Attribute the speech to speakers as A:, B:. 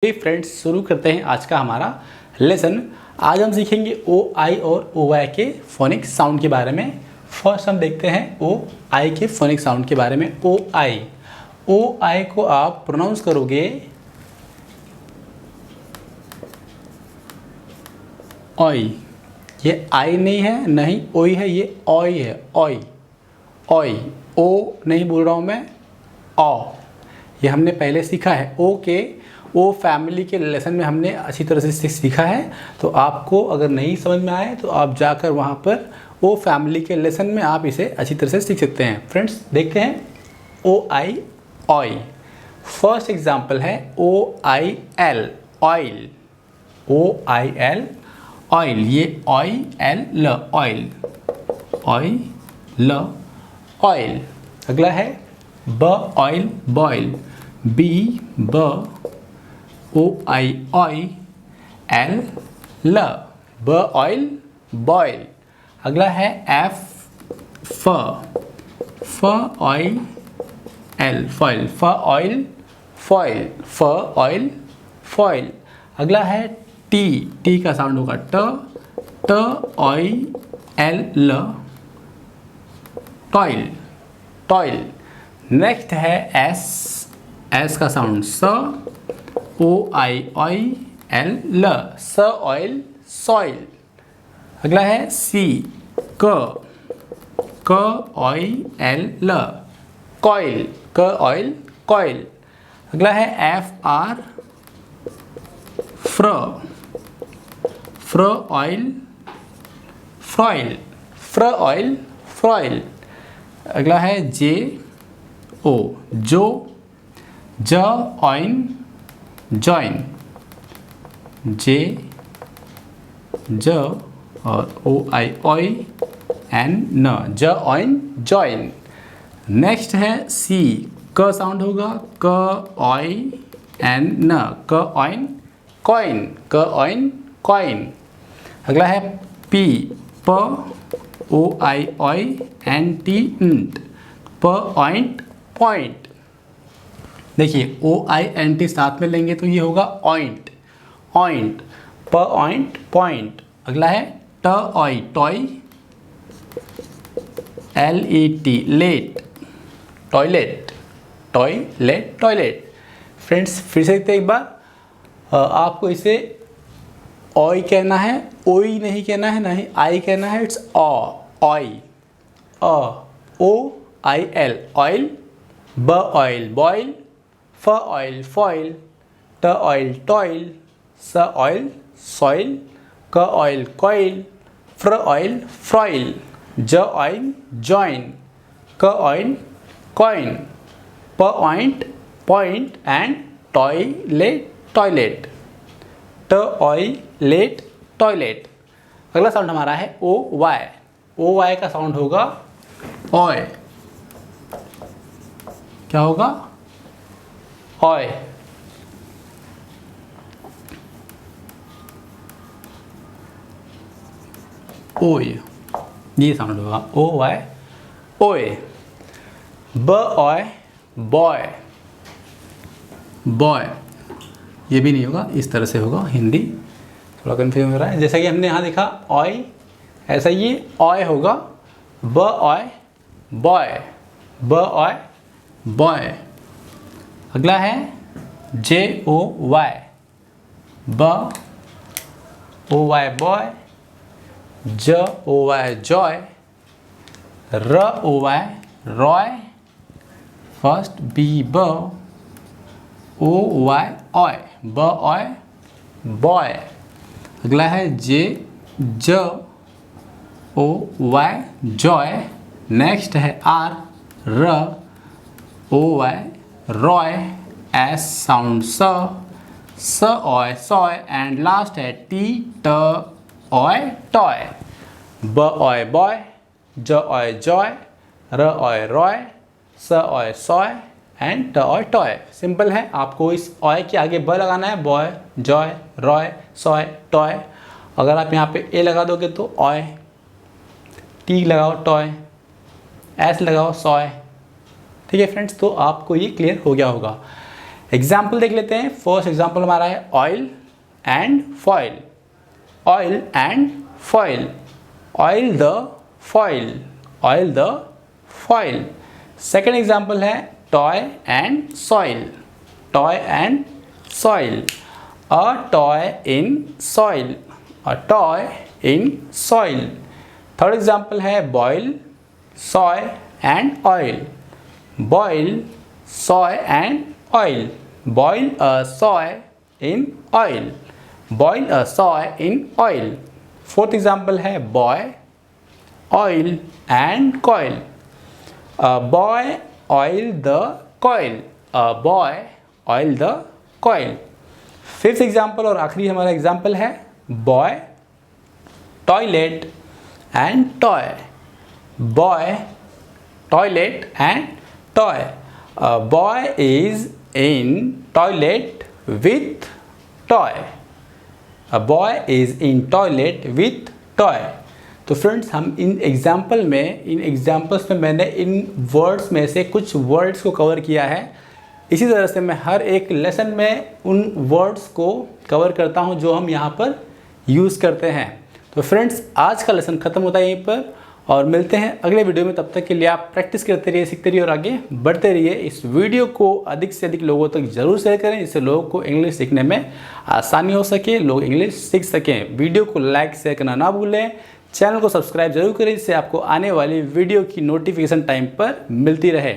A: Friends, शुरू करते हैं आज का हमारा लेसन। आज हम सीखेंगे ओ आई और ओ वाई के फोनिक साउंड के बारे में। फर्स्ट हम देखते हैं ओ आई के फोनिक साउंड के बारे में। ओ आई को आप प्रोनाउंस करोगे ओई। ये आई नहीं है, नहीं ओई है, ये ओई है। ओई ओई ओ नहीं बोल रहा हूँ मैं, ओ। ये हमने पहले सीखा है। ओ के ओ फैमिली के लेसन में हमने अच्छी तरह से सीखा है। तो आपको अगर नहीं समझ में आए तो आप जाकर वहाँ पर ओ फैमिली के लेसन में आप इसे अच्छी तरह से सीख सकते हैं। फ्रेंड्स, देखते हैं O I oy. First example है O I L oil. O I L oil, ये oy L l oil, oy l oil. अगला है ब oil boil, B b O I eye L ल ब ऑयल बॉयल। अगला है एफ फ ऑयल एल फॉइल, फ ऑयल फॉइल, फ ऑयल फॉइल। अगला है टी का साउंड होगा ट ऑयल एल ल टॉयल, टॉयल। नेक्स्ट है एस का साउंड स ओ आई ऑय एल ल स ऑयल सॉइल। अगला है सी क ऑयल एल ल कॉइल, क ऑयल कॉइल। अगला है एफ आर फ्र ऑयल फ्रॉइल, फ्र ऑयल फ्रॉइल। अगला है जे ओ जो ज ऑइन जॉइन, जे ज और ओ आई ऑय एन न ज ऑइन जॉइन। नेक्स्ट है सी क साउंड होगा क ऑय एन न क ऑइन कॉइन, क ऑइन कॉइन। अगला है पी प ओ I eye N T int, प ऑइंट पॉइंट। देखिए ओ आई एन टी साथ में लेंगे तो ये होगा ऑइंट, ऑइंट, प ऑइंट पॉइंट। अगला है t oy toy L E T let, toilet, toilet toilet. Friends, फिर से देखते हैं एक बार। आपको इसे ऑय कहना है, ओई नहीं कहना है, ना ही आई कहना है। It's oy, O I L oil, b oil boil, f oil foil, t oil toil, s oil soil, k oil coil, fr oil froil, j oil join, k oil coin, p oint point and toilet toilet, t oilet toilet. अगला sound हमारा है O Y. O Y का sound होगा oy. क्या होगा? Eye. ओय, ये sound होगा ओ वाई ओए। ब ऑय बॉय, बॉय। ये भी नहीं होगा, इस तरह से होगा। हिंदी थोड़ा कंफ्यूज हो रहा है। जैसा कि हमने यहाँ देखा ऑय, ऐसा ये ऑय होगा। ब ऑय बॉय, ब ऑय बॉय। अगला है जे ओ वाई, ब O Y boy, j O Y joy, r O Y Roy, first B b O Y oy, b oy boy. अगला है J j O Y joy. Next है R r O Y Roy, S sound s oy soy and last है T t oy toy. B oy boy, j oy joy, r oy Roy, s oy soy and t oy toy. Simple है। आपको इस oy के आगे ब लगाना है, boy Joy Roy soy toy. अगर आप यहाँ पे ए लगा दोगे तो ऑय, टी लगाओ टॉय, एस लगाओ सॉय। ठीक है फ्रेंड्स, तो आपको ये क्लियर हो गया होगा। एग्जाम्पल देख लेते हैं। फर्स्ट एग्जाम्पल हमारा है oil and foil, oil and foil, oil the foil, oil the foil. Second example है toy and soil, toy and soil, a toy in soil, a toy in soil. Third example है boil, soy and oil, boil soy and oil, boil a soy in oil, boil a soy in oil। Fourth example है boy, oil and coil, a boy oil the coil, a boy oil the coil। Fifth example और आखिरी हमारा example है boy, toilet and toy, boy, toilet and toy, a boy is in toilet with toy, a boy is in toilet with toy। तो friends हम इन examples में मैंने इन words में से कुछ वर्ड्स को कवर किया है। इसी तरह से मैं हर एक लेसन में उन वर्ड्स को कवर करता हूं जो हम यहाँ पर यूज़ करते हैं। तो फ्रेंड्स आज का लेसन ख़त्म होता है यहीं पर, और मिलते हैं अगले वीडियो में। तब तक के लिए आप प्रैक्टिस करते रहिए, सीखते रहिए और आगे बढ़ते रहिए। इस वीडियो को अधिक से अधिक लोगों तक जरूर शेयर करें, जिससे लोगों को इंग्लिश सीखने में आसानी हो सके, लोग इंग्लिश सीख सकें। वीडियो को लाइक शेयर करना ना भूलें, चैनल को सब्सक्राइब जरूर करें, जिससे आपको आने वाली वीडियो की नोटिफिकेशन टाइम पर मिलती रहे।